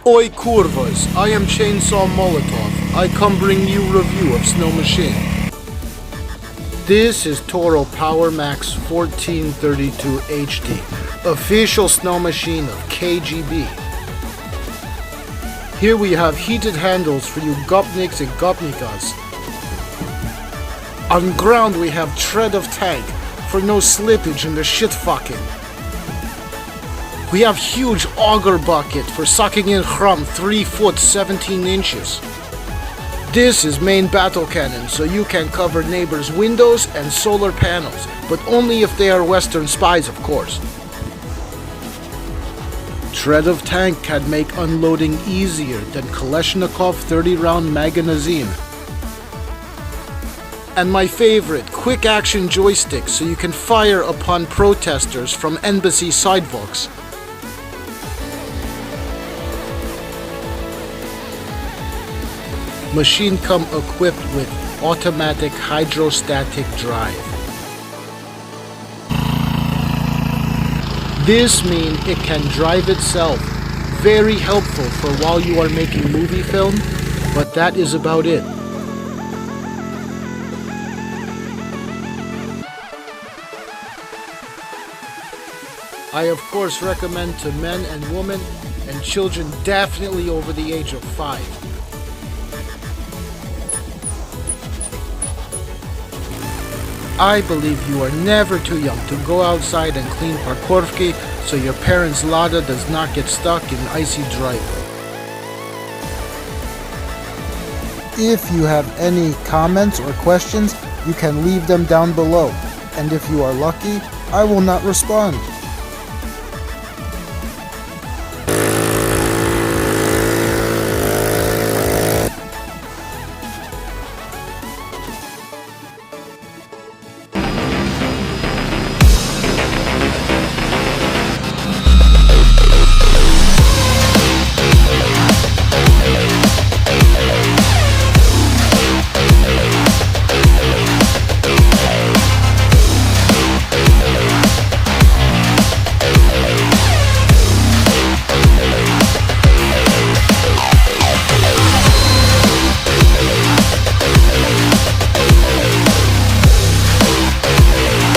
Oi kurvas, I am Chainsaw Molotov. I come bring you review of Snow Machine. This is Toro Power Max 1432 HD, official snow machine of KGB. Here we have heated handles for you Gopniks and Gopnikas. On ground we have tread of tank for no slippage in the shit fucking. We have huge auger bucket for sucking in chrum 3 foot 17 inches. This is main battle cannon, so you can cover neighbors' windows and solar panels, but only if they are Western spies, of course. Tread of tank can make unloading easier than Kalashnikov 30-round magazine. And my favorite, quick action joystick so you can fire upon protesters from embassy sidewalks. Machine come equipped with automatic hydrostatic drive. This means it can drive itself. Very helpful for while you are making movie film, but that is about it. I of course recommend to men and women and children definitely over the age of 5. I believe you are never too young to go outside and clean parkourki so your parents' Lada does not get stuck in icy driveway. If you have any comments or questions, you can leave them down below, and if you are lucky, I will not respond.